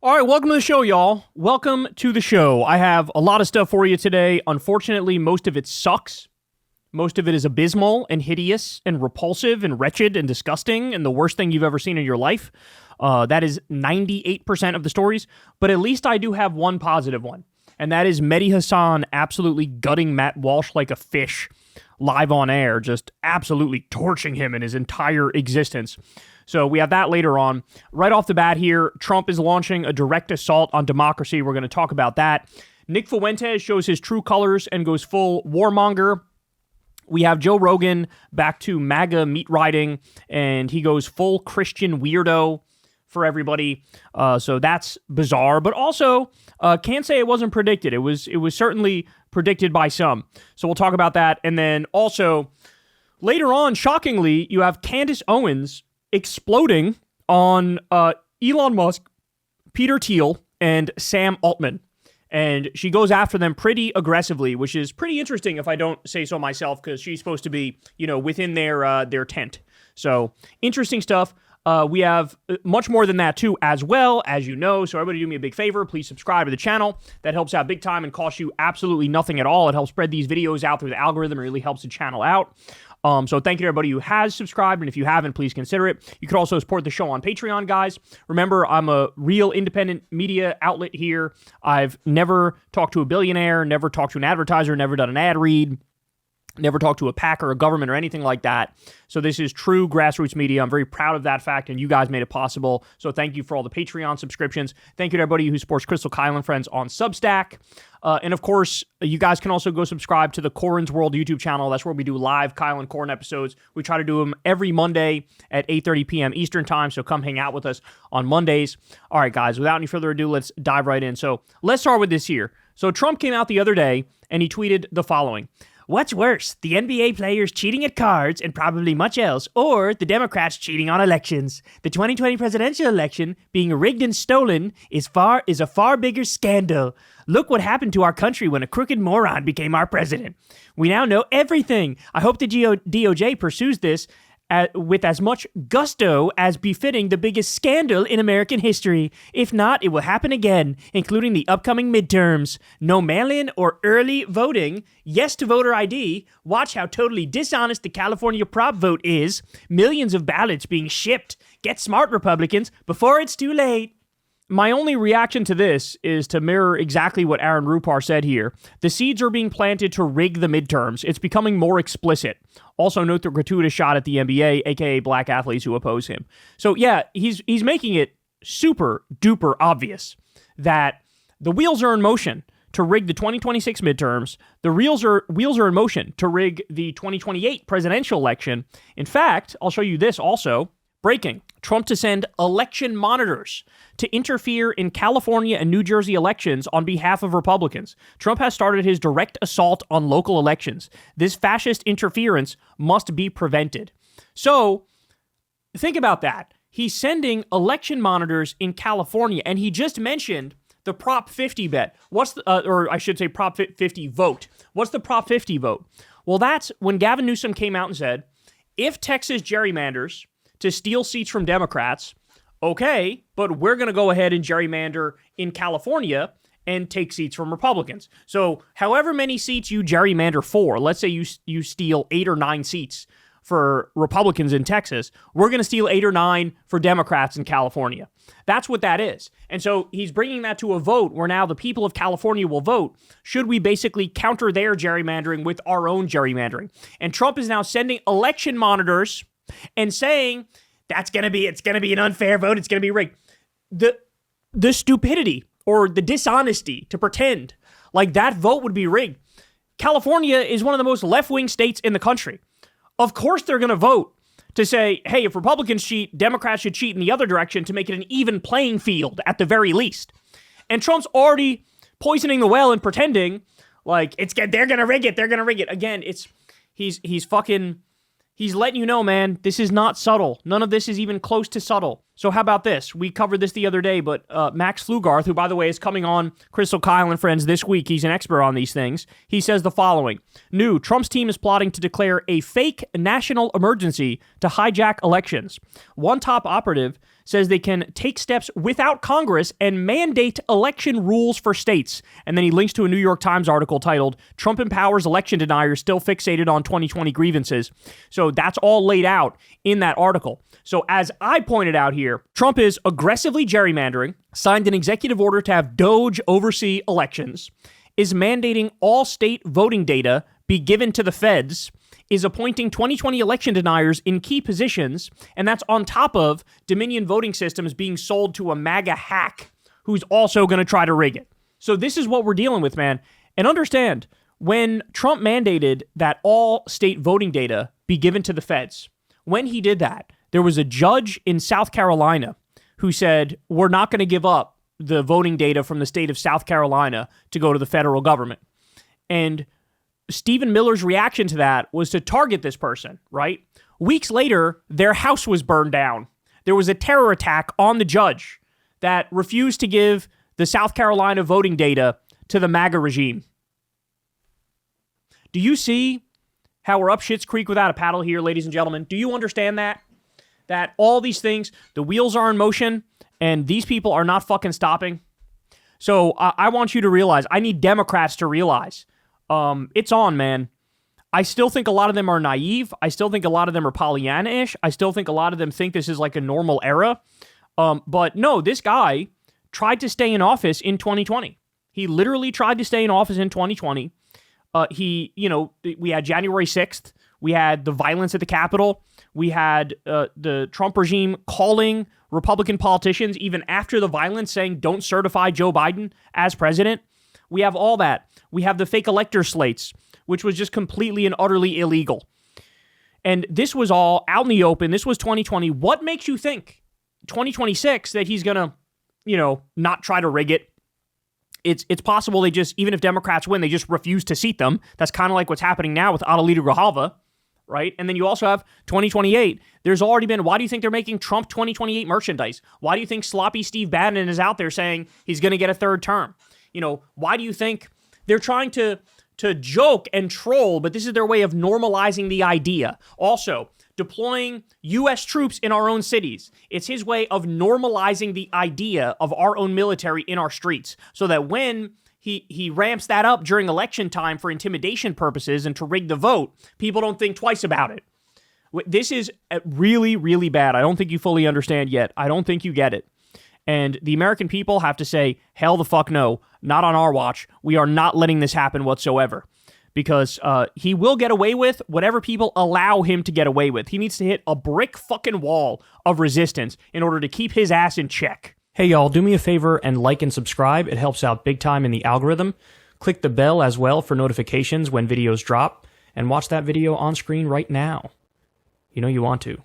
All right, welcome to the show, y'all. Welcome to the show. I have a lot of stuff for you today. Unfortunately, most of it sucks. Most of it is abysmal and hideous and repulsive and wretched and disgusting and the worst thing you've ever seen in your life. That is 98% of the stories, but at least I do have one positive one, and that is Mehdi Hasan absolutely gutting Matt Walsh like a fish live on air, just absolutely torching him in his entire existence. So we have that later on. Right off the bat here, Trump is launching a direct assault on democracy. We're going to talk about that. Nick Fuentes shows his true colors and goes full warmonger. We have Joe Rogan back to MAGA meat riding, and he goes full Christian weirdo for everybody. So that's bizarre, but also can't say it wasn't predicted. It was certainly predicted by some. So we'll talk about that. And then also later on, shockingly, you have Candace Owens exploding on Elon Musk, Peter Thiel, and Sam Altman. And she goes after them pretty aggressively, which is pretty interesting if I don't say so myself, because she's supposed to be, within their tent. So interesting stuff. We have much more than that too, as well, as you know. So everybody do me a big favor. Please subscribe to the channel. That helps out big time and costs you absolutely nothing at all. It helps spread these videos out through the algorithm. It really helps the channel out. So thank you to everybody who has subscribed, and if you haven't, please consider it. You could also support the show on Patreon, guys. Remember, I'm a real independent media outlet here. I've never talked to a billionaire, never talked to an advertiser, never done an ad read, never talked to a PAC or a government or anything like that. So this is true grassroots media. I'm very proud of that fact, and you guys made it possible. So thank you for all the Patreon subscriptions. Thank you to everybody who supports Crystal Kyle and Friends on Substack. And of course, you guys can also go subscribe to the Corin's World YouTube channel. That's where we do live Kyle and Corin episodes. We try to do them every Monday at 8:30 p.m. Eastern time, so come hang out with us on Mondays. All right, guys, without any further ado, let's dive right in. So let's start with this here. So Trump came out the other day, and he tweeted the following. What's worse, the NBA players cheating at cards and probably much else, or the Democrats cheating on elections? The 2020 presidential election being rigged and stolen is a far bigger scandal. Look what happened to our country when a crooked moron became our president. We now know everything. I hope the DOJ pursues this with as much gusto as befitting the biggest scandal in American history. If not, it will happen again, including the upcoming midterms. No mail-in or early voting. Yes to voter ID. Watch how totally dishonest the California prop vote is. Millions of ballots being shipped. Get smart, Republicans, before it's too late. My only reaction to this is to mirror exactly what Aaron Rupar said here. The seeds are being planted to rig the midterms. It's becoming more explicit. Also note the gratuitous shot at the NBA, aka black athletes who oppose him. So yeah, he's making it super duper obvious that the wheels are in motion to rig the 2026 midterms. The wheels are in motion to rig the 2028 presidential election. In fact, I'll show you this also. Breaking. Trump to send election monitors to interfere in California and New Jersey elections on behalf of Republicans. Trump has started his direct assault on local elections. This fascist interference must be prevented. So, think about that. He's sending election monitors in California, and he just mentioned the Prop 50 bet. Prop 50 vote. What's the Prop 50 vote? Well, that's when Gavin Newsom came out and said, if Texas gerrymanders to steal seats from Democrats, okay, but we're going to go ahead and gerrymander in California and take seats from Republicans. So however many seats you gerrymander for, let's say you steal 8 or 9 seats for Republicans in Texas, we're going to steal 8 or 9 for Democrats in California. That's what that is. And so he's bringing that to a vote where now the people of California will vote. Should we basically counter their gerrymandering with our own gerrymandering? And Trump is now sending election monitors and saying it's going to be an unfair vote, it's going to be rigged. The stupidity or the dishonesty to pretend like that vote would be rigged. California is one of the most left-wing states in the country. Of course they're going to vote to say, hey, if Republicans cheat, Democrats should cheat in the other direction to make it an even playing field at the very least. And Trump's already poisoning the well and pretending like they're going to rig it. Again, he's letting you know, man, this is not subtle. None of this is even close to subtle. So how about this? We covered this the other day, but Max Flugarth, who, by the way, is coming on Crystal Kyle and Friends this week, he's an expert on these things, he says the following. New, Trump's team is plotting to declare a fake national emergency to hijack elections. One top operative says they can take steps without Congress and mandate election rules for states. And then he links to a New York Times article titled, Trump Empowers Election Deniers Still Fixated on 2020 Grievances. So that's all laid out in that article. So as I pointed out here, Trump is aggressively gerrymandering, signed an executive order to have DOJ oversee elections, is mandating all state voting data be given to the feds, is appointing 2020 election deniers in key positions, and that's on top of Dominion voting systems being sold to a MAGA hack who's also going to try to rig it. So this is what we're dealing with, man. And understand, when Trump mandated that all state voting data be given to the feds, when he did that, there was a judge in South Carolina who said, we're not going to give up the voting data from the state of South Carolina to go to the federal government. And Stephen Miller's reaction to that was to target this person, right? Weeks later, their house was burned down. There was a terror attack on the judge that refused to give the South Carolina voting data to the MAGA regime. Do you see how we're up Schitt's Creek without a paddle here, ladies and gentlemen? Do you understand that? That all these things, the wheels are in motion, and these people are not fucking stopping? So I want you to realize, I need Democrats to realize, it's on, man. I still think a lot of them are naive. I still think a lot of them are Pollyanna-ish. I still think a lot of them think this is like a normal era. But no, this guy tried to stay in office in 2020. He literally tried to stay in office in 2020. We had January 6th. We had the violence at the Capitol. We had the Trump regime calling Republican politicians, even after the violence, saying, don't certify Joe Biden as president. We have all that. We have the fake elector slates, which was just completely and utterly illegal. And this was all out in the open. This was 2020. What makes you think 2026 that he's going to, not try to rig it? It's possible they just, even if Democrats win, they just refuse to seat them. That's kind of like what's happening now with Adelita Grijalva, right? And then you also have 2028. There's already been, why do you think they're making Trump 2028 merchandise? Why do you think sloppy Steve Bannon is out there saying he's going to get a third term? Why do you think they're trying to joke and troll, but this is their way of normalizing the idea? Also, deploying U.S. troops in our own cities. It's his way of normalizing the idea of our own military in our streets, so that when he ramps that up during election time for intimidation purposes and to rig the vote, people don't think twice about it. This is really, really bad. I don't think you fully understand yet. I don't think you get it. And the American people have to say, hell the fuck no, not on our watch. We are not letting this happen whatsoever. Because he will get away with whatever people allow him to get away with. He needs to hit a brick fucking wall of resistance in order to keep his ass in check. Hey y'all, do me a favor and like and subscribe. It helps out big time in the algorithm. Click the bell as well for notifications when videos drop. And watch that video on screen right now. You know you want to.